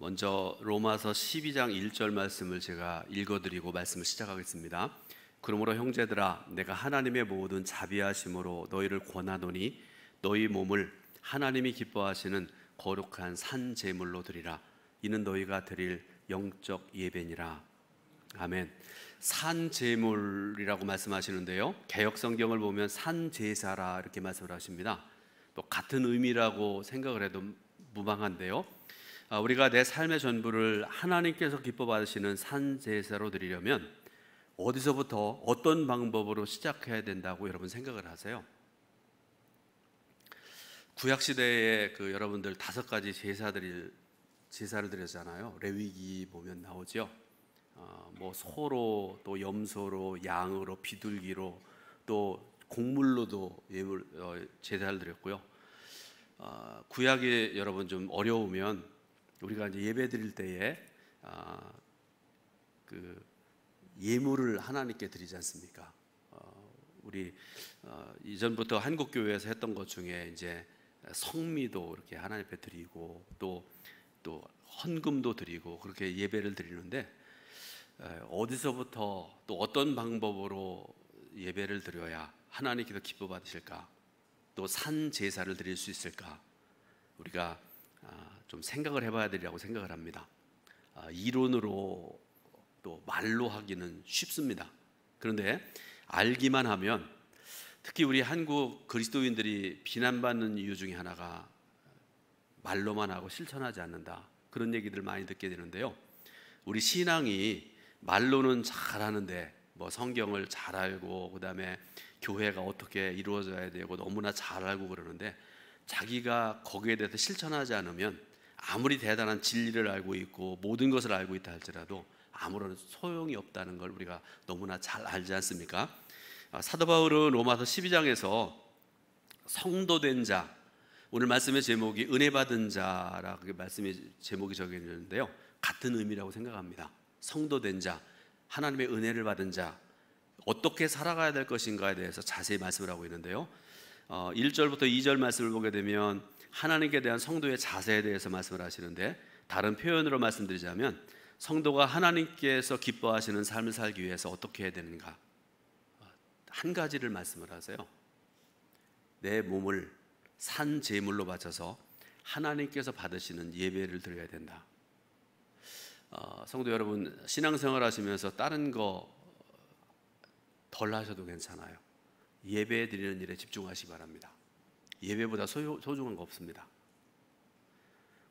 먼저 로마서 12장 1절 말씀을 제가 읽어드리고 말씀을 시작하겠습니다. 그러므로 형제들아, 내가 하나님의 모든 자비하심으로 너희를 권하노니 너희 몸을 하나님이 기뻐하시는 거룩한 산 제물로 드리라. 이는 너희가 드릴 영적 예배니라. 아멘. 산 제물이라고 말씀하시는데요, 개역 성경을 보면 산 제사라 이렇게 말씀을 하십니다. 또 같은 의미라고 생각을 해도 무방한데요, 우리가 내 삶의 전부를 하나님께서 기뻐 받으시는 산 제사로 드리려면 어디서부터 어떤 방법으로 시작해야 된다고 여러분 생각을 하세요? 구약 시대에 여러분들 5가지 제사를 드렸잖아요. 레위기 보면 나오죠. 소로, 또 염소로, 양으로, 비둘기로, 또 곡물로도 제사를 드렸고요. 구약이 여러분 좀 어려우면 우리가 이제 예배 드릴 때에 예물을 하나님께 드리지 않습니까? 우리 이전부터 한국 교회에서 했던 것 중에 이제 성미도 이렇게 하나님 앞에 드리고 또 헌금도 드리고 그렇게 예배를 드리는데, 어디서부터 또 어떤 방법으로 예배를 드려야 하나님께서 기뻐 받으실까? 또 산 제사를 드릴 수 있을까? 우리가 좀 생각을 해봐야 되리라고 생각을 합니다. 이론으로 또 말로 하기는 쉽습니다. 그런데 알기만 하면, 특히 우리 한국 그리스도인들이 비난받는 이유 중에 하나가 말로만 하고 실천하지 않는다, 그런 얘기들을 많이 듣게 되는데요, 우리 신앙이 말로는 잘하는데 성경을 잘 알고 그다음에 교회가 어떻게 이루어져야 되고 너무나 잘 알고 그러는데, 자기가 거기에 대해서 실천하지 않으면 아무리 대단한 진리를 알고 있고 모든 것을 알고 있다 할지라도 아무런 소용이 없다는 걸 우리가 너무나 잘 알지 않습니까? 사도 바울은 로마서 12장에서 성도된 자, 오늘 말씀의 제목이 은혜 받은 자라고 말씀의 제목이 적혀있는데요, 같은 의미라고 생각합니다. 성도된 자, 하나님의 은혜를 받은 자, 어떻게 살아가야 될 것인가에 대해서 자세히 말씀을 하고 있는데요, 1절부터 2절 말씀을 보게 되면 하나님께 대한 성도의 자세에 대해서 말씀을 하시는데, 다른 표현으로 말씀드리자면 성도가 하나님께서 기뻐하시는 삶을 살기 위해서 어떻게 해야 되는가, 한 가지를 말씀을 하세요. 내 몸을 산 제물로 바쳐서 하나님께서 받으시는 예배를 드려야 된다. 성도 여러분, 신앙생활 하시면서 다른 거 덜 하셔도 괜찮아요. 예배 드리는 일에 집중하시기 바랍니다. 예배보다 소중한 거 없습니다.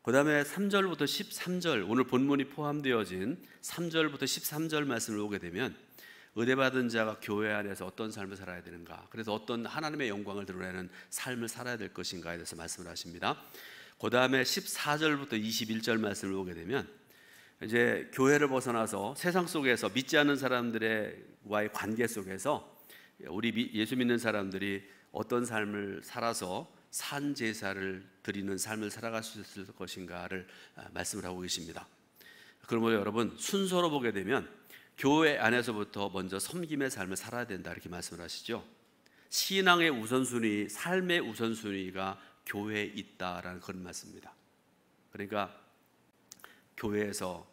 그 다음에 3절부터 13절, 오늘 본문이 포함되어진 3절부터 13절 말씀을 보게 되면 은혜받은 자가 교회 안에서 어떤 삶을 살아야 되는가, 그래서 어떤 하나님의 영광을 드러내는 삶을 살아야 될 것인가에 대해서 말씀을 하십니다. 그 다음에 14절부터 21절 말씀을 보게 되면 이제 교회를 벗어나서 세상 속에서 믿지 않는 사람들과의 관계 속에서 우리 예수 믿는 사람들이 어떤 삶을 살아서 산 제사를 드리는 삶을 살아갈 수 있을 것인가를 말씀을 하고 계십니다. 그러면 여러분, 순서로 보게 되면 교회 안에서부터 먼저 섬김의 삶을 살아야 된다 이렇게 말씀을 하시죠. 신앙의 우선순위, 삶의 우선순위가 교회에 있다라는 그런 말씀입니다. 그러니까 교회에서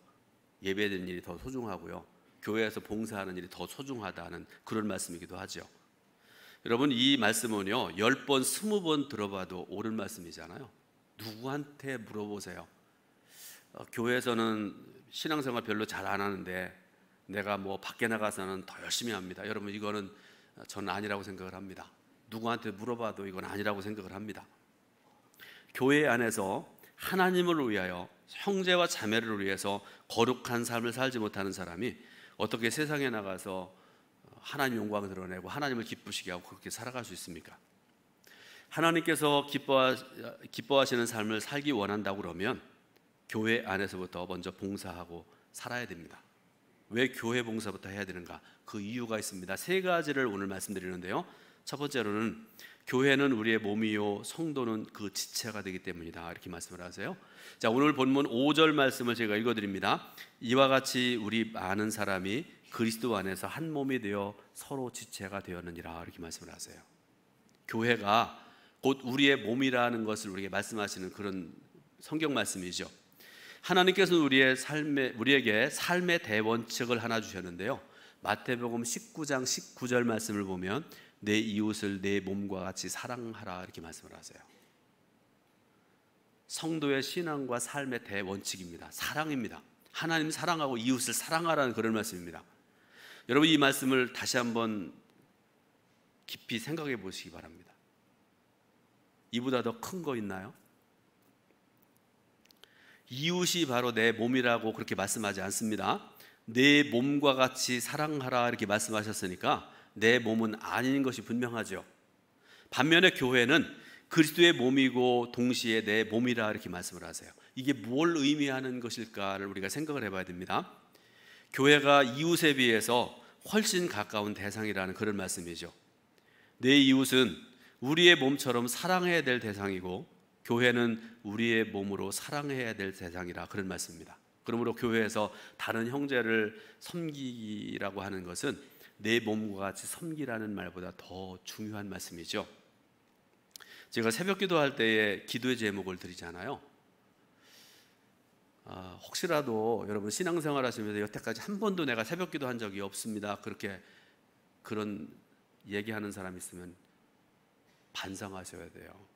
예배드리는 일이 더 소중하고요, 교회에서 봉사하는 일이 더 소중하다는 그런 말씀이기도 하죠. 여러분, 이 말씀은요 10번, 20번 들어봐도 옳은 말씀이잖아요. 누구한테 물어보세요. 교회에서는 신앙생활 별로 잘 안 하는데 내가 밖에 나가서는 더 열심히 합니다. 여러분, 이거는 저는 아니라고 생각을 합니다. 누구한테 물어봐도 이건 아니라고 생각을 합니다. 교회 안에서 하나님을 위하여, 형제와 자매를 위해서 거룩한 삶을 살지 못하는 사람이 어떻게 세상에 나가서 하나님 영광을 드러내고 하나님을 기쁘시게 하고 그렇게 살아갈 수 있습니까? 하나님께서 기뻐하시는 삶을 살기 원한다고 그러면 교회 안에서부터 먼저 봉사하고 살아야 됩니다. 왜 교회 봉사부터 해야 되는가? 그 이유가 있습니다. 3가지를 오늘 말씀드리는데요, 첫 번째로는 교회는 우리의 몸이요 성도는 그 지체가 되기 때문이다 이렇게 말씀을 하세요. 자, 오늘 본문 5절 말씀을 제가 읽어드립니다. 이와 같이 우리 많은 사람이 그리스도 안에서 한 몸이 되어 서로 지체가 되었느니라 이렇게 말씀을 하세요. 교회가 곧 우리의 몸이라는 것을 우리에게 말씀하시는 그런 성경 말씀이죠. 하나님께서는 우리에게 삶의 대원칙을 하나 주셨는데요. 마태복음 19장 19절 말씀을 보면 내 이웃을 내 몸과 같이 사랑하라 이렇게 말씀을 하세요. 성도의 신앙과 삶의 대원칙입니다. 사랑입니다. 하나님 사랑하고 이웃을 사랑하라는 그런 말씀입니다. 여러분, 이 말씀을 다시 한번 깊이 생각해 보시기 바랍니다. 이보다 더 큰 거 있나요? 이웃이 바로 내 몸이라고 그렇게 말씀하지 않습니다. 내 몸과 같이 사랑하라 이렇게 말씀하셨으니까 내 몸은 아닌 것이 분명하죠. 반면에 교회는 그리스도의 몸이고 동시에 내 몸이라 이렇게 말씀을 하세요. 이게 뭘 의미하는 것일까를 우리가 생각을 해봐야 됩니다. 교회가 이웃에 비해서 훨씬 가까운 대상이라는 그런 말씀이죠. 내 이웃은 우리의 몸처럼 사랑해야 될 대상이고 교회는 우리의 몸으로 사랑해야 될 대상이라 그런 말씀입니다. 그러므로 교회에서 다른 형제를 섬기라고 하는 것은 내 몸과 같이 섬기라는 말보다 더 중요한 말씀이죠. 제가 새벽 기도할 때에 기도의 제목을 드리잖아요. 혹시라도 여러분 신앙생활 하시면서 여태까지 한 번도 내가 새벽 기도한 적이 없습니다, 그렇게 그런 얘기하는 사람 있으면 반성하셔야 돼요.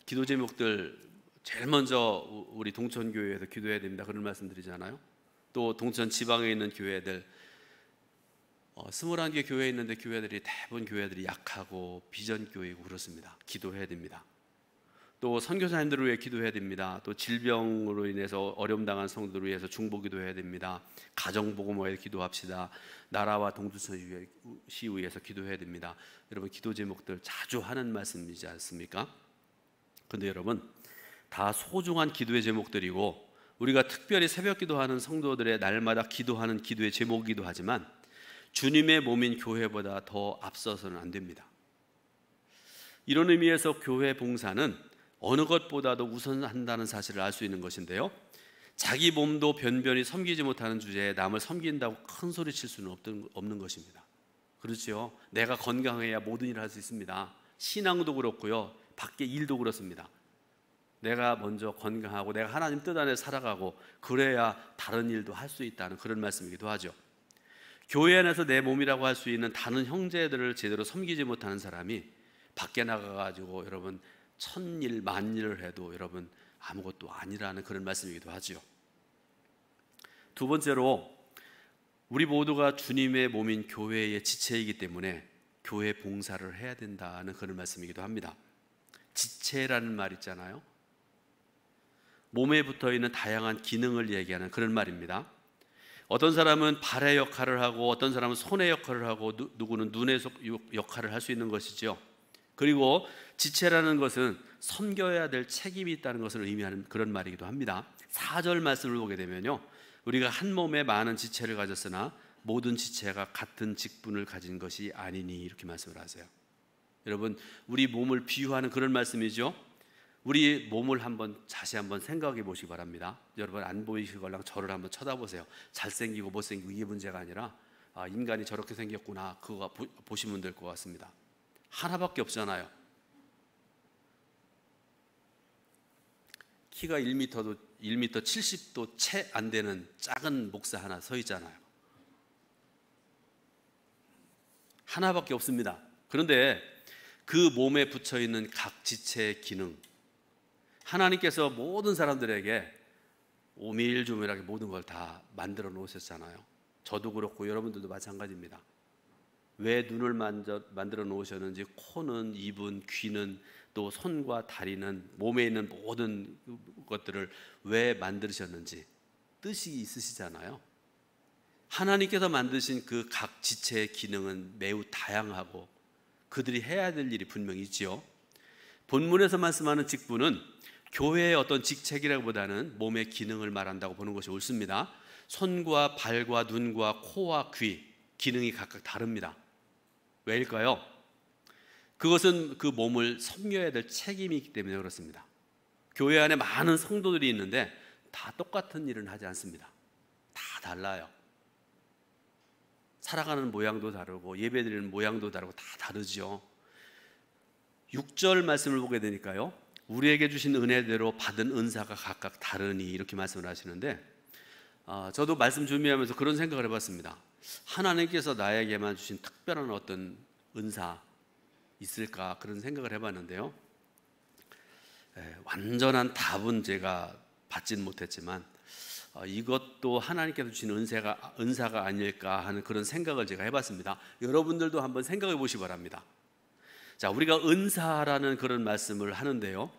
기도 제목들 제일 먼저 우리 동천교회에서 기도해야 됩니다, 그런 말씀 드리잖아요. 또 동천 지방에 있는 교회들 21개 교회에 있는데 교회들이 대부분 교회들이 약하고 비전교회이고 그렇습니다. 기도해야 됩니다. 또 선교사님들을 위해 기도해야 됩니다. 또 질병으로 인해서 어려움 당한 성도들을 위해서 중보기도해야 됩니다. 가정복음을 기도합시다. 나라와 동두천시 위해서 기도해야 됩니다. 여러분, 기도 제목들 자주 하는 말씀이지 않습니까? 그런데 여러분, 다 소중한 기도의 제목들이고 우리가 특별히 새벽 기도하는 성도들의 날마다 기도하는 기도의 제목이기도 하지만 주님의 몸인 교회보다 더 앞서서는 안 됩니다. 이런 의미에서 교회 봉사는 어느 것보다도 우선한다는 사실을 알 수 있는 것인데요, 자기 몸도 변변히 섬기지 못하는 주제에 남을 섬긴다고 큰 소리 칠 수는 없는 것입니다. 그렇죠? 내가 건강해야 모든 일을 할 수 있습니다. 신앙도 그렇고요, 밖에 일도 그렇습니다. 내가 먼저 건강하고 내가 하나님 뜻 안에 살아가고 그래야 다른 일도 할 수 있다는 그런 말씀이기도 하죠. 교회 안에서 내 몸이라고 할 수 있는 다른 형제들을 제대로 섬기지 못하는 사람이 밖에 나가가지고 여러분 천일 만일을 해도 여러분 아무것도 아니라는 그런 말씀이기도 하죠. 두 번째로, 우리 모두가 주님의 몸인 교회의 지체이기 때문에 교회 봉사를 해야 된다는 그런 말씀이기도 합니다. 지체라는 말 있잖아요. 몸에 붙어있는 다양한 기능을 얘기하는 그런 말입니다. 어떤 사람은 발의 역할을 하고 어떤 사람은 손의 역할을 하고 누구는 눈의 역할을 할 수 있는 것이죠. 그리고 지체라는 것은 섬겨야 될 책임이 있다는 것을 의미하는 그런 말이기도 합니다. 4절 말씀을 보게 되면요, 우리가 한 몸에 많은 지체를 가졌으나 모든 지체가 같은 직분을 가진 것이 아니니 이렇게 말씀을 하세요. 여러분, 우리 몸을 비유하는 그런 말씀이죠. 우리 몸을 다시 한번 생각해 보시기 바랍니다. 여러분, 안 보이시걸랑 저를 한번 쳐다보세요. 잘생기고 못생기고 이게 문제가 아니라 인간이 저렇게 생겼구나, 그거 보시면 될 것 같습니다. 하나밖에 없잖아요. 키가 1m 70도 채 안 되는 작은 목사 하나 서 있잖아요. 하나밖에 없습니다. 그런데 그 몸에 붙여 있는 각 지체의 기능, 하나님께서 모든 사람들에게 오밀조밀하게 모든 걸 다 만들어 놓으셨잖아요. 저도 그렇고 여러분들도 마찬가지입니다. 왜 눈을 만들어 놓으셨는지, 코는, 입은, 귀는, 또 손과 다리는, 몸에 있는 모든 것들을 왜 만드셨는지 뜻이 있으시잖아요. 하나님께서 만드신 그 각 지체의 기능은 매우 다양하고 그들이 해야 될 일이 분명히 있지요. 본문에서 말씀하는 직분은 교회의 어떤 직책이라기보다는 몸의 기능을 말한다고 보는 것이 옳습니다. 손과 발과 눈과 코와 귀, 기능이 각각 다릅니다. 왜일까요? 그것은 그 몸을 섬겨야 될 책임이 있기 때문에 그렇습니다. 교회 안에 많은 성도들이 있는데 다 똑같은 일은 하지 않습니다. 다 달라요. 살아가는 모양도 다르고 예배드리는 모양도 다르고 다 다르죠. 6절 말씀을 보게 되니까요, 우리에게 주신 은혜대로 받은 은사가 각각 다르니 이렇게 말씀을 하시는데, 저도 말씀 준비하면서 그런 생각을 해봤습니다. 하나님께서 나에게만 주신 특별한 어떤 은사 있을까, 그런 생각을 해봤는데요. 완전한 답은 제가 받지는 못했지만 이것도 하나님께서 주신 은사가 아닐까 하는 그런 생각을 제가 해봤습니다. 여러분들도 한번 생각해 보시기 바랍니다. 자, 우리가 은사라는 그런 말씀을 하는데요,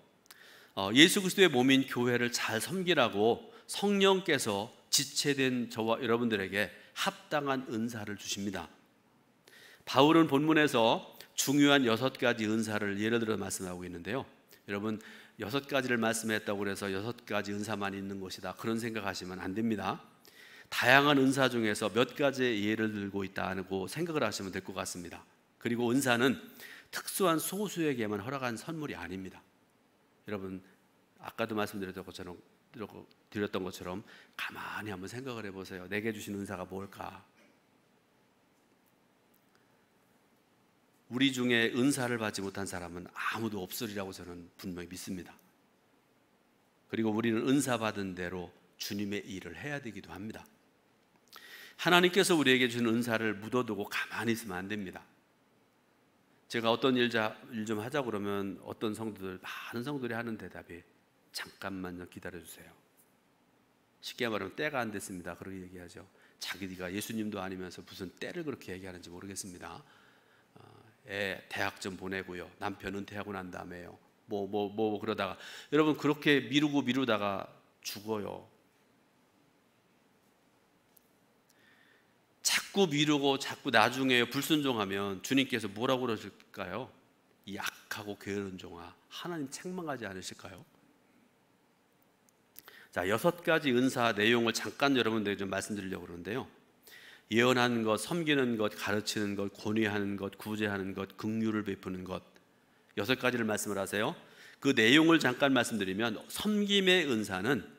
예수 그리스도의 몸인 교회를 잘 섬기라고 성령께서 지체된 저와 여러분들에게 합당한 은사를 주십니다. 바울은 본문에서 중요한 6가지 은사를 예를 들어 말씀하고 있는데요, 여러분 6가지를 말씀했다고 해서 6가지 은사만 있는 것이다, 그런 생각하시면 안 됩니다. 다양한 은사 중에서 몇 가지의 예를 들고 있다고 생각을 하시면 될 것 같습니다. 그리고 은사는 특수한 소수에게만 허락한 선물이 아닙니다. 여러분 아까도 말씀드렸던 것처럼 가만히 한번 생각을 해보세요. 내게 주신 은사가 뭘까? 우리 중에 은사를 받지 못한 사람은 아무도 없으리라고 저는 분명히 믿습니다. 그리고 우리는 은사 받은 대로 주님의 일을 해야 되기도 합니다. 하나님께서 우리에게 준 은사를 묻어두고 가만히 있으면 안 됩니다. 제가 어떤 일 좀 하자 그러면 많은 성도들이 하는 대답이 잠깐만요, 기다려주세요. 쉽게 말하면 때가 안 됐습니다, 그렇게 얘기하죠. 자기가 예수님도 아니면서 무슨 때를 그렇게 얘기하는지 모르겠습니다. 애 대학 좀 보내고요, 남편 은퇴하고 난 다음에요, 그러다가 여러분 그렇게 미루다가 죽어요. 자꾸 미루고 자꾸 나중에 불순종하면 주님께서 뭐라고 그러실까요? 약하고 게으른 종아, 하나님 책망하지 않으실까요? 자, 6가지 은사 내용을 잠깐 여러분들에게 좀 말씀드리려고 그러는데요, 예언하는 것, 섬기는 것, 가르치는 것, 권위하는 것, 구제하는 것, 긍휼을 베푸는 것, 6가지를 말씀을 하세요. 그 내용을 잠깐 말씀드리면, 섬김의 은사는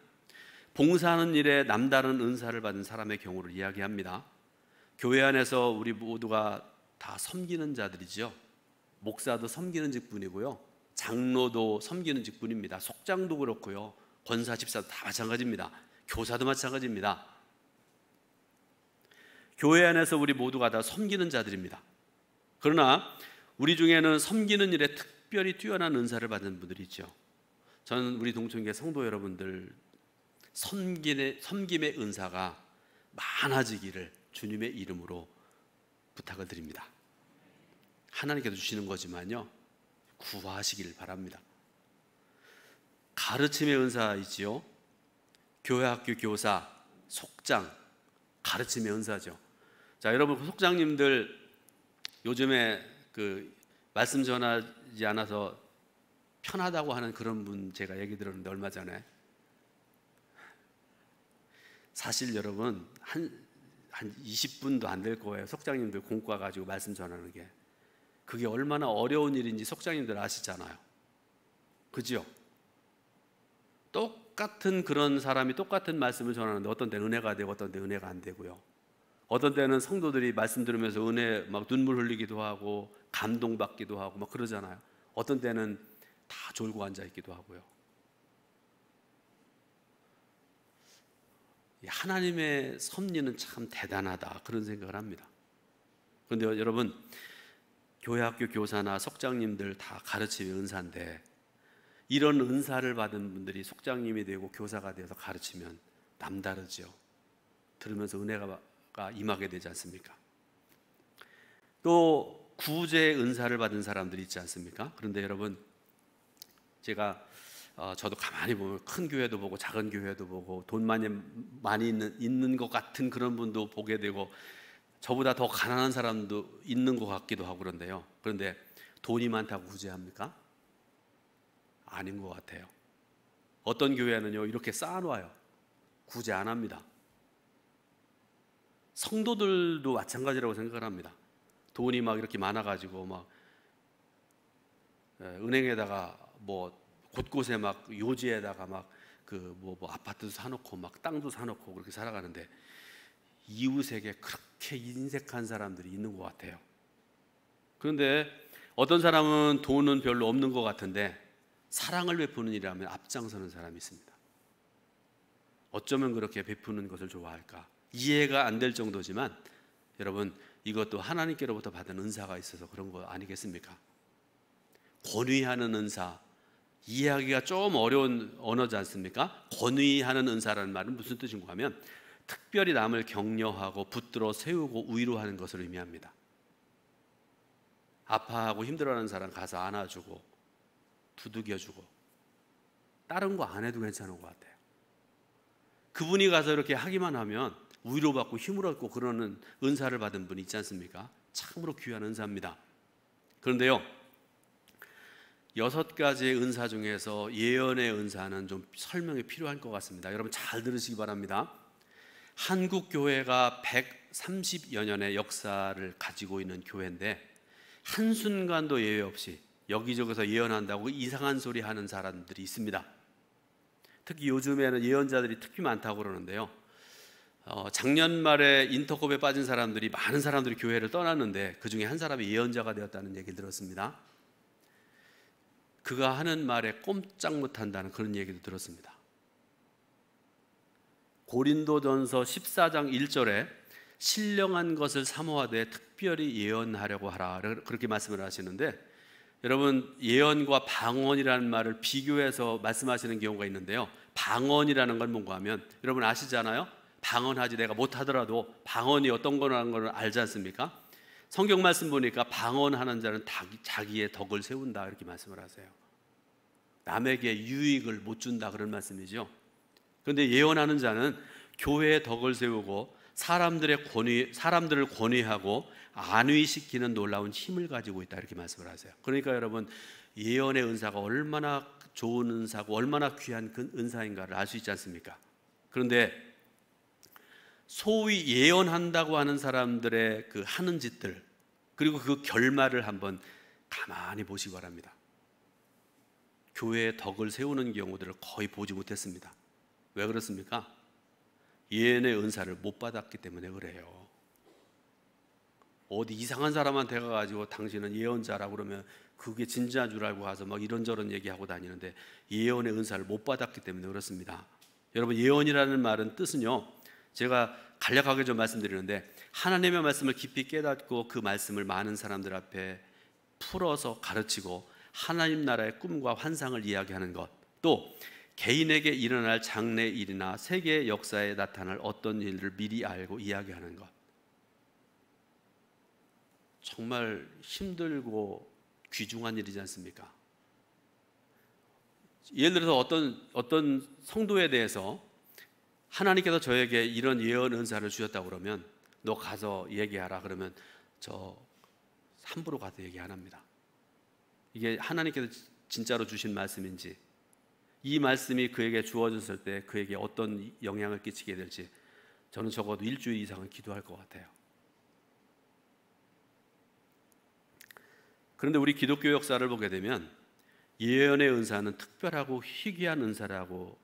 봉사하는 일에 남다른 은사를 받은 사람의 경우를 이야기합니다. 교회 안에서 우리 모두가 다 섬기는 자들이죠. 목사도 섬기는 직분이고요, 장로도 섬기는 직분입니다. 속장도 그렇고요, 권사, 집사도 다 마찬가지입니다. 교사도 마찬가지입니다. 교회 안에서 우리 모두가 다 섬기는 자들입니다. 그러나 우리 중에는 섬기는 일에 특별히 뛰어난 은사를 받은 분들이 있죠. 저는 우리 동천교회 성도 여러분들 섬김의 은사가 많아지기를 주님의 이름으로 부탁을 드립니다. 하나님께서 주시는 거지만요, 구하시길 바랍니다. 가르침의 은사 있지요. 교회 학교 교사, 속장, 가르침의 은사죠. 자, 여러분 속장님들 요즘에 말씀 전하지 않아서 편하다고 하는 그런 분 제가 얘기 들었는데, 얼마 전에 사실 여러분 한 20분도 안 될 거예요. 속장님들 공과 가지고 말씀 전하는 게 그게 얼마나 어려운 일인지 속장님들 아시잖아요. 그죠? 똑같은 그런 사람이 똑같은 말씀을 전하는데 어떤 때는 은혜가 되고 어떤 때는 은혜가 안 되고요, 어떤 때는 성도들이 말씀 들으면서 은혜 막 눈물 흘리기도 하고 감동받기도 하고 막 그러잖아요. 어떤 때는 다 졸고 앉아 있기도 하고요. 하나님의 섭리는 참 대단하다, 그런 생각을 합니다. 그런데 여러분, 교회 학교 교사나 속장님들 다 가르침의 은사인데, 이런 은사를 받은 분들이 속장님이 되고 교사가 되어서 가르치면 남다르죠. 들으면서 은혜가 임하게 되지 않습니까? 또 구제의 은사를 받은 사람들이 있지 않습니까? 그런데 여러분, 제가 저도 가만히 보면 큰 교회도 보고 작은 교회도 보고 돈 많이 있는 것 같은 그런 분도 보게 되고 저보다 더 가난한 사람도 있는 것 같기도 하고 그런데요. 그런데 돈이 많다고 구제합니까? 아닌 것 같아요. 어떤 교회는요, 이렇게 쌓아놓아요. 구제 안 합니다. 성도들도 마찬가지라고 생각을 합니다. 돈이 막 이렇게 많아가지고 막 은행에다가 곳곳에 막 요지에다가 막 아파트도 사놓고 막 땅도 사놓고 그렇게 살아가는데, 이웃에게 그렇게 인색한 사람들이 있는 것 같아요. 그런데 어떤 사람은 돈은 별로 없는 것 같은데 사랑을 베푸는 일이라면 앞장서는 사람이 있습니다. 어쩌면 그렇게 베푸는 것을 좋아할까? 이해가 안 될 정도지만 여러분, 이것도 하나님께로부터 받은 은사가 있어서 그런 거 아니겠습니까? 권위하는 은사, 이해하기가 좀 어려운 언어지 않습니까? 권위하는 은사라는 말은 무슨 뜻인가 하면 특별히 남을 격려하고 붙들어 세우고 위로하는 것을 의미합니다. 아파하고 힘들어하는 사람 가서 안아주고 부둥켜주고 다른 거 안 해도 괜찮은 것 같아요. 그분이 가서 이렇게 하기만 하면 위로받고 힘을 얻고 그러는 은사를 받은 분이 있지 않습니까? 참으로 귀한 은사입니다. 그런데요, 6가지의 은사 중에서 예언의 은사는 좀 설명이 필요할 것 같습니다. 여러분 잘 들으시기 바랍니다. 한국 교회가 130여 년의 역사를 가지고 있는 교회인데 한순간도 예외 없이 여기저기서 예언한다고 이상한 소리 하는 사람들이 있습니다. 특히 요즘에는 예언자들이 특히 많다고 그러는데요. 작년 말에 인터컵에 빠진 사람들이 많은 사람들이 교회를 떠났는데 그 중에 한 사람이 예언자가 되었다는 얘기를 들었습니다. 그가 하는 말에 꼼짝 못한다는 그런 얘기도 들었습니다. 고린도전서 14장 1절에 신령한 것을 사모하되 특별히 예언하려고 하라, 그렇게 말씀을 하시는데, 여러분 예언과 방언이라는 말을 비교해서 말씀하시는 경우가 있는데요. 방언이라는 건 뭔가 하면 여러분 아시잖아요. 방언하지 내가 못하더라도 방언이 어떤 거라는 걸 알지 않습니까? 성경 말씀 보니까 방언하는 자는 자기의 덕을 세운다, 이렇게 말씀을 하세요. 남에게 유익을 못 준다, 그런 말씀이죠. 그런데 예언하는 자는 교회의 덕을 세우고 사람들을 권위하고 안위시키는 놀라운 힘을 가지고 있다, 이렇게 말씀을 하세요. 그러니까 여러분, 예언의 은사가 얼마나 좋은 은사고 얼마나 귀한 그 은사인가를 알 수 있지 않습니까? 그런데 소위 예언한다고 하는 사람들의 그 하는 짓들, 그리고 그 결말을 한번 가만히 보시기 바랍니다. 교회의 덕을 세우는 경우들을 거의 보지 못했습니다. 왜 그렇습니까? 예언의 은사를 못 받았기 때문에 그래요. 어디 이상한 사람한테 가가지고 당신은 예언자라고 그러면 그게 진짜인 줄 알고 가서 막 이런저런 얘기하고 다니는데 예언의 은사를 못 받았기 때문에 그렇습니다. 여러분, 예언이라는 말은 뜻은요, 제가 간략하게 좀 말씀드리는데 하나님의 말씀을 깊이 깨닫고 그 말씀을 많은 사람들 앞에 풀어서 가르치고 하나님 나라의 꿈과 환상을 이야기하는 것, 또 개인에게 일어날 장래 일이나 세계 역사에 나타날 어떤 일을 미리 알고 이야기하는 것. 정말 힘들고 귀중한 일이지 않습니까? 예를 들어서 어떤 성도에 대해서 하나님께서 저에게 이런 예언 은사를 주셨다고 그러면 너 가서 얘기하라 그러면 저 함부로 가서 얘기 안 합니다. 이게 하나님께서 진짜로 주신 말씀인지, 이 말씀이 그에게 주어졌을 때 그에게 어떤 영향을 끼치게 될지 저는 적어도 일주일 이상은 기도할 것 같아요. 그런데 우리 기독교 역사를 보게 되면 예언의 은사는 특별하고 희귀한 은사라고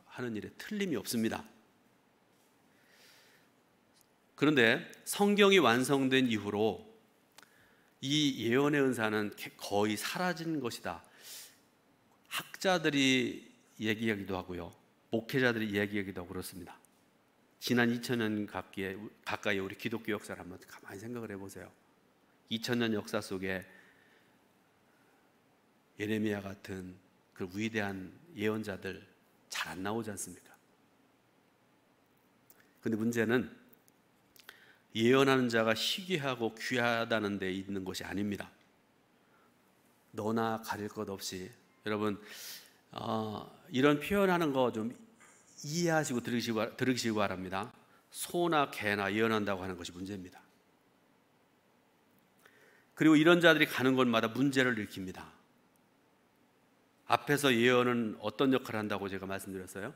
하는 일에 틀림이 없습니다. 그런데 성경이 완성된 이후로 이 예언의 은사는 거의 사라진 것이다, 학자들이 얘기하기도 하고요, 목회자들이 얘기하기도 하고 그렇습니다. 지난 2000년 가까이 우리 기독교 역사를 한번 가만히 생각을 해보세요. 2000년 역사 속에 예레미야 같은 그 위대한 예언자들 잘 안 나오지 않습니까? 그런데 문제는 예언하는 자가 희귀하고 귀하다는 데 있는 것이 아닙니다. 너나 가릴 것 없이, 여러분 이런 표현하는 거 좀 이해하시고 들으시기 바랍니다. 소나 개나 예언한다고 하는 것이 문제입니다. 그리고 이런 자들이 가는 곳마다 문제를 일으킵니다. 앞에서 예언은 어떤 역할을 한다고 제가 말씀드렸어요?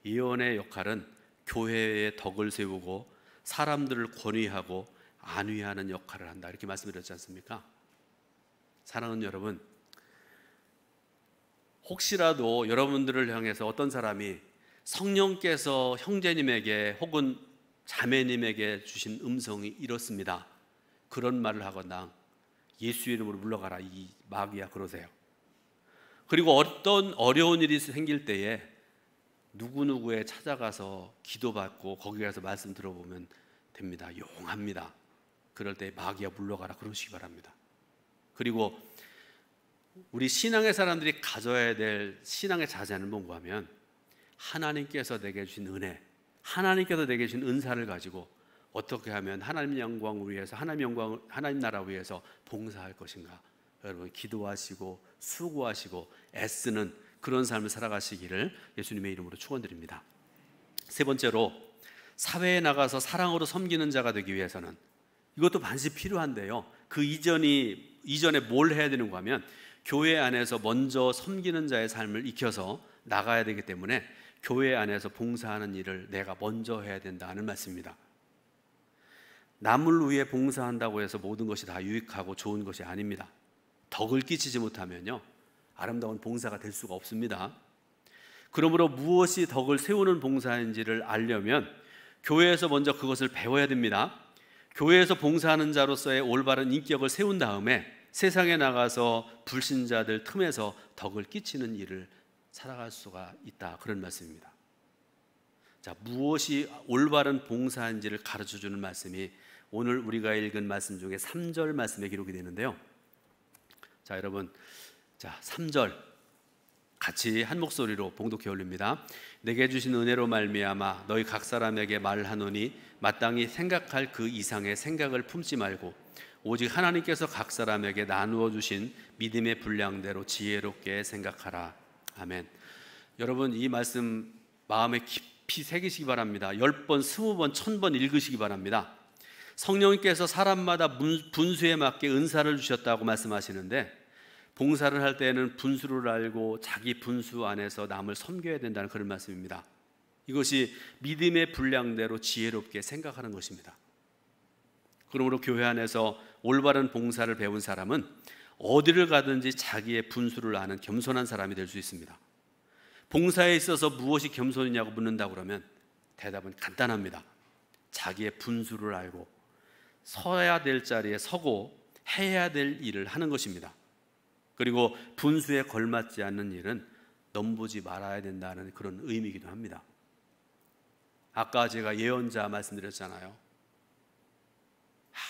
예언의 역할은 교회의 덕을 세우고 사람들을 권위하고 안위하는 역할을 한다, 이렇게 말씀드렸지 않습니까? 사랑하는 여러분, 혹시라도 여러분들을 향해서 어떤 사람이 성령께서 형제님에게 혹은 자매님에게 주신 음성이 이렇습니다, 그런 말을 하거나 예수 이름으로 물러가라 이 마귀야, 그러세요. 그리고 어떤 어려운 일이 생길 때에 누구누구에 찾아가서 기도받고 거기 가서 말씀 들어보면 됩니다. 용합니다. 그럴 때 마귀야 물러가라 그러시기 바랍니다. 그리고 우리 신앙의 사람들이 가져야 될 신앙의 자세는 뭔가 하면 하나님께서 내게 주신 은혜, 하나님께서 내게 주신 은사를 가지고 어떻게 하면 하나님 영광을 위해서, 하나님 나라를 위해서 봉사할 것인가. 여러분 기도하시고 수고하시고 애쓰는 그런 삶을 살아가시기를 예수님의 이름으로 축원드립니다. 세 번째로, 사회에 나가서 사랑으로 섬기는 자가 되기 위해서는 이것도 반드시 필요한데요, 그 이전에 뭘 해야 되는가 하면 교회 안에서 먼저 섬기는 자의 삶을 익혀서 나가야 되기 때문에 교회 안에서 봉사하는 일을 내가 먼저 해야 된다는 말씀입니다. 남을 위해 봉사한다고 해서 모든 것이 다 유익하고 좋은 것이 아닙니다. 덕을 끼치지 못하면요, 아름다운 봉사가 될 수가 없습니다. 그러므로 무엇이 덕을 세우는 봉사인지를 알려면 교회에서 먼저 그것을 배워야 됩니다. 교회에서 봉사하는 자로서의 올바른 인격을 세운 다음에 세상에 나가서 불신자들 틈에서 덕을 끼치는 일을 살아갈 수가 있다, 그런 말씀입니다. 자, 무엇이 올바른 봉사인지를 가르쳐주는 말씀이 오늘 우리가 읽은 말씀 중에 3절 말씀에 기록이 되는데요. 자, 여러분, 3절 같이 한 목소리로 봉독해 올립니다. 내게 주신 은혜로 말미암아 너희 각 사람에게 말하노니 마땅히 생각할 그 이상의 생각을 품지 말고 오직 하나님께서 각 사람에게 나누어 주신 믿음의 분량대로 지혜롭게 생각하라. 아멘. 여러분, 이 말씀 마음에 깊이 새기시기 바랍니다. 10번, 20번, 1000번 읽으시기 바랍니다. 성령님께서 사람마다 분수에 맞게 은사를 주셨다고 말씀하시는데, 봉사를 할 때에는 분수를 알고 자기 분수 안에서 남을 섬겨야 된다는 그런 말씀입니다. 이것이 믿음의 분량대로 지혜롭게 생각하는 것입니다. 그러므로 교회 안에서 올바른 봉사를 배운 사람은 어디를 가든지 자기의 분수를 아는 겸손한 사람이 될 수 있습니다. 봉사에 있어서 무엇이 겸손이냐고 묻는다고 그러면 대답은 간단합니다. 자기의 분수를 알고 서야 될 자리에 서고 해야 될 일을 하는 것입니다. 그리고 분수에 걸맞지 않는 일은 넘보지 말아야 된다는 그런 의미이기도 합니다. 아까 제가 예언자 말씀드렸잖아요.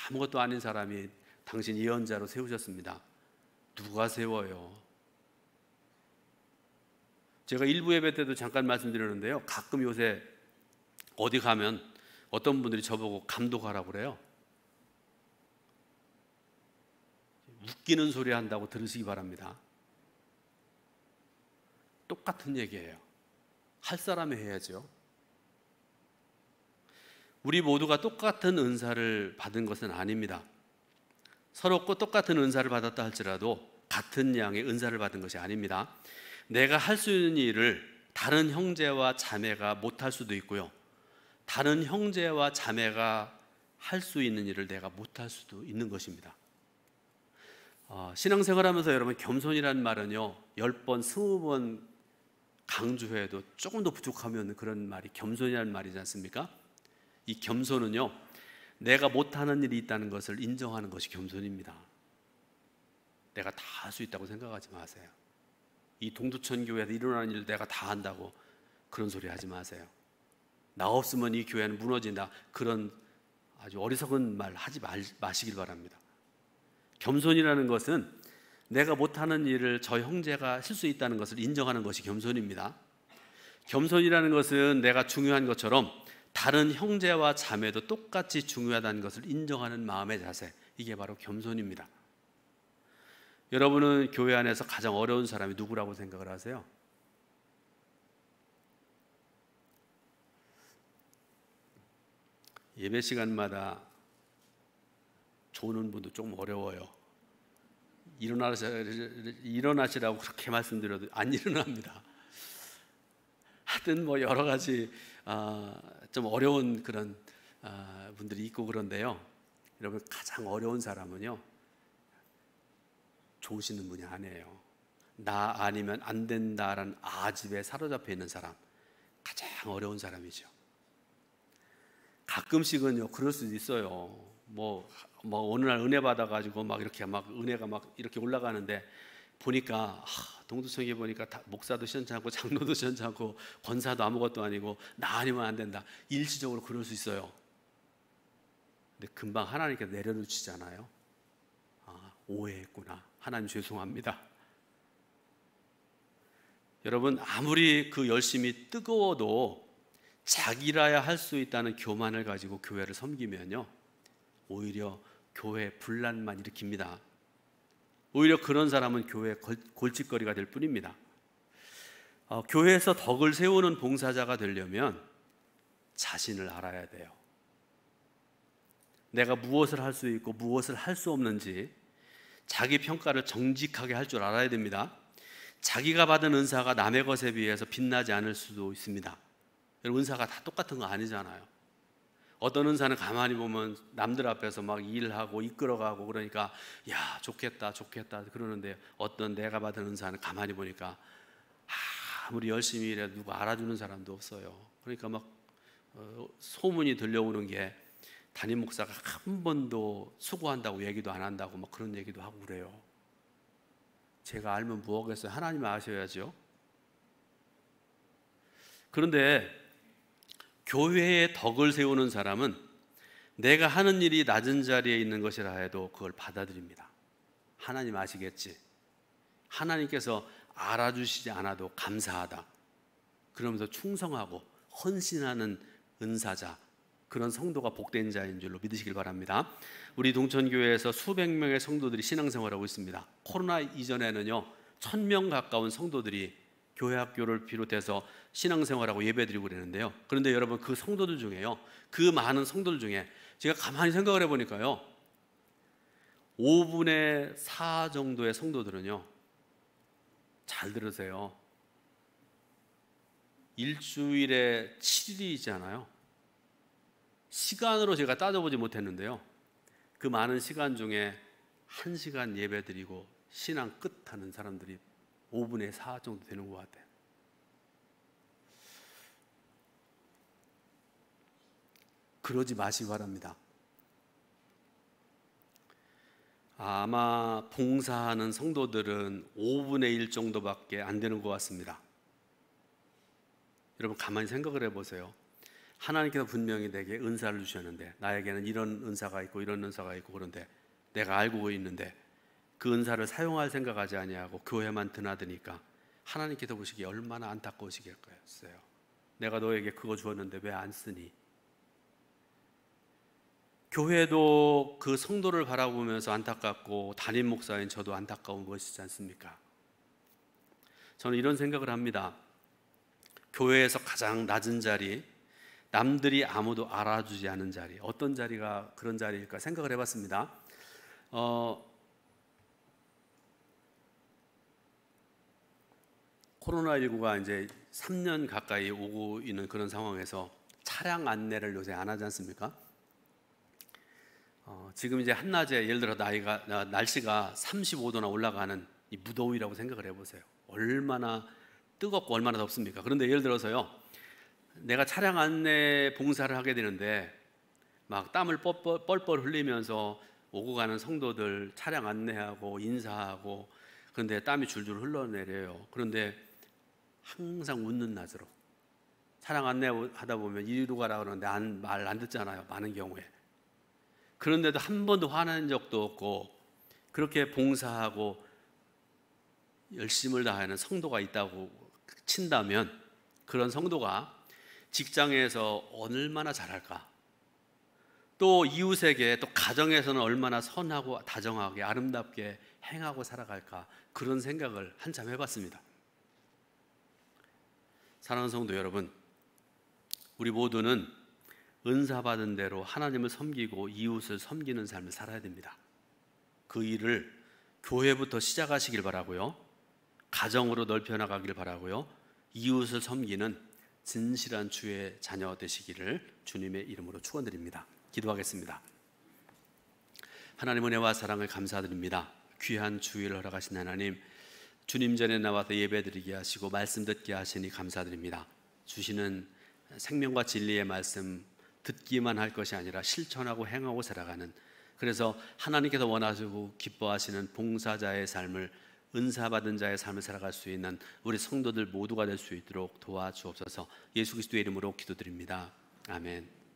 아무것도 아닌 사람이 당신 예언자로 세우셨습니다. 누가 세워요? 제가 일부 예배 때도 잠깐 말씀드렸는데요, 가끔 요새 어디 가면 어떤 분들이 저보고 감독하라고 그래요. 웃기는 소리 한다고 들으시기 바랍니다. 똑같은 얘기예요. 할 사람이 해야죠. 우리 모두가 똑같은 은사를 받은 것은 아닙니다. 서로 똑같은 은사를 받았다 할지라도 같은 양의 은사를 받은 것이 아닙니다. 내가 할 수 있는 일을 다른 형제와 자매가 못할 수도 있고요, 다른 형제와 자매가 할 수 있는 일을 내가 못할 수도 있는 것입니다. 신앙생활하면서 여러분, 겸손이라는 말은요 10번, 20번 강조해도 조금 더 부족하면 그런 말이 겸손이라는 말이지 않습니까? 이 겸손은요, 내가 못하는 일이 있다는 것을 인정하는 것이 겸손입니다. 내가 다 할 수 있다고 생각하지 마세요. 이 동두천 교회에서 일어나는 일 내가 다 한다고 그런 소리 하지 마세요. 나 없으면 이 교회는 무너진다, 그런 아주 어리석은 말 하지 마시길 바랍니다. 겸손이라는 것은 내가 못하는 일을 저 형제가 할 수 있다는 것을 인정하는 것이 겸손입니다. 겸손이라는 것은 내가 중요한 것처럼 다른 형제와 자매도 똑같이 중요하다는 것을 인정하는 마음의 자세, 이게 바로 겸손입니다. 여러분은 교회 안에서 가장 어려운 사람이 누구라고 생각을 하세요? 예배 시간마다 조는 분도 조금 어려워요. 일어나시라고 그렇게 말씀드려도 안 일어납니다. 하여튼 뭐 여러 가지 좀 어려운 그런 분들이 있고 그런데요, 여러분 가장 어려운 사람은요 좋으시는 분이 아니에요. 나 아니면 안 된다라는 아집에 사로잡혀 있는 사람, 가장 어려운 사람이죠. 가끔씩은요 그럴 수도 있어요. 뭐 어느 날 은혜 받아가지고 막 이렇게 막 은혜가 막 이렇게 올라가는데 보니까 동두천에 보니까 목사도 시원찮고 장로도 시원찮고 권사도 아무것도 아니고 나 아니면 안 된다. 일시적으로 그럴 수 있어요. 근데 금방 하나님께서 내려놓으시잖아요. 오해했구나. 하나님 죄송합니다. 여러분, 아무리 그 열심이 뜨거워도 자기라야 할 수 있다는 교만을 가지고 교회를 섬기면요, 오히려 교회 분란만 일으킵니다. 오히려 그런 사람은 교회 골칫거리가 될 뿐입니다. 교회에서 덕을 세우는 봉사자가 되려면 자신을 알아야 돼요. 내가 무엇을 할 수 있고 무엇을 할 수 없는지 자기 평가를 정직하게 할 줄 알아야 됩니다. 자기가 받은 은사가 남의 것에 비해서 빛나지 않을 수도 있습니다. 여러분, 은사가 다 똑같은 거 아니잖아요. 어떤 은사는 가만히 보면 남들 앞에서 막 일하고 이끌어가고 그러니까 야, 좋겠다 좋겠다 그러는데, 어떤 내가 받은 은사는 가만히 보니까 아무리 열심히 일해도 누구 알아주는 사람도 없어요. 그러니까 막 소문이 들려오는 게 담임 목사가 한 번도 수고한다고 얘기도 안 한다고 막 그런 얘기도 하고 그래요. 제가 알면 뭐하겠어요. 하나님 아셔야죠. 그런데 교회에 덕을 세우는 사람은 내가 하는 일이 낮은 자리에 있는 것이라 해도 그걸 받아들입니다. 하나님 아시겠지? 하나님께서 알아주시지 않아도 감사하다. 그러면서 충성하고 헌신하는 은사자, 그런 성도가 복된 자인 줄로 믿으시길 바랍니다. 우리 동천교회에서 수백 명의 성도들이 신앙생활하고 있습니다. 코로나 이전에는요 1000명 가까운 성도들이 교회 학교를 비롯해서 신앙생활하고 예배드리고 그랬는데요. 그런데 여러분, 그 성도들 중에요, 그 많은 성도들 중에 제가 가만히 생각을 해보니까요 5분의 4 정도의 성도들은요, 잘 들으세요, 일주일에 7일이잖아요. 시간으로 제가 따져보지 못했는데요, 그 많은 시간 중에 1시간 예배 드리고 신앙 끝하는 사람들이 5분의 4 정도 되는 것 같아요. 그러지 마시기 바랍니다. 아마 봉사하는 성도들은 5분의 1 정도밖에 안 되는 것 같습니다. 여러분, 가만히 생각을 해보세요. 하나님께서 분명히 내게 은사를 주셨는데, 나에게는 이런 은사가 있고 이런 은사가 있고, 그런데 내가 알고 있는데 그 은사를 사용할 생각하지 아니하고 교회만 드나드니까 하나님께서 보시기에 얼마나 안타까우시겠어요. 내가 너에게 그거 주었는데 왜 안 쓰니? 교회도 그 성도를 바라보면서 안타깝고 담임 목사인 저도 안타까운 것이지 않습니까? 저는 이런 생각을 합니다. 교회에서 가장 낮은 자리, 남들이 아무도 알아주지 않은 자리, 어떤 자리가 그런 자리일까 생각을 해봤습니다. 코로나19가 이제 3년 가까이 오고 있는 그런 상황에서 차량 안내를 요새 안 하지 않습니까? 지금 이제 한낮에 예를 들어 날씨가 35도나 올라가는 이 무더위라고 생각을 해보세요. 얼마나 뜨겁고 얼마나 덥습니까? 그런데 예를 들어서요, 내가 차량 안내 봉사를 하게 되는데 막 땀을 뻘뻘 흘리면서 오고 가는 성도들 차량 안내하고 인사하고, 그런데 땀이 줄줄 흘러내려요. 그런데 항상 웃는 낯으로 차량 안내하다 보면 이리로 가라 그러는데 말 안 듣잖아요, 많은 경우에. 그런데도 한 번도 화난 적도 없고, 그렇게 봉사하고 열심을 다하는 성도가 있다고 친다면, 그런 성도가 직장에서 얼마나 잘할까? 또 이웃에게, 또 가정에서는 얼마나 선하고 다정하게 아름답게 행하고 살아갈까? 그런 생각을 한참 해봤습니다. 사랑하는 성도 여러분, 우리 모두는 은사 받은 대로 하나님을 섬기고 이웃을 섬기는 삶을 살아야 됩니다. 그 일을 교회부터 시작하시길 바라고요, 가정으로 넓혀 나가길 바라고요, 이웃을 섬기는 진실한 주의 자녀 되시기를 주님의 이름으로 축원드립니다. 기도하겠습니다. 하나님, 은혜와 사랑을 감사드립니다. 귀한 주일을 허락하신 하나님, 주님 전에 나와서 예배드리게 하시고 말씀 듣게 하시니 감사드립니다. 주시는 생명과 진리의 말씀 듣기만 할 것이 아니라 실천하고 행하고 살아가는, 그래서 하나님께서 원하시고 기뻐하시는 봉사자의 삶을 은사 받은 자의 삶을 살아갈 수 있는 우리 성도들 모두가 될 수 있도록 도와주옵소서. 예수 그리스도의 이름으로 기도드립니다. 아멘.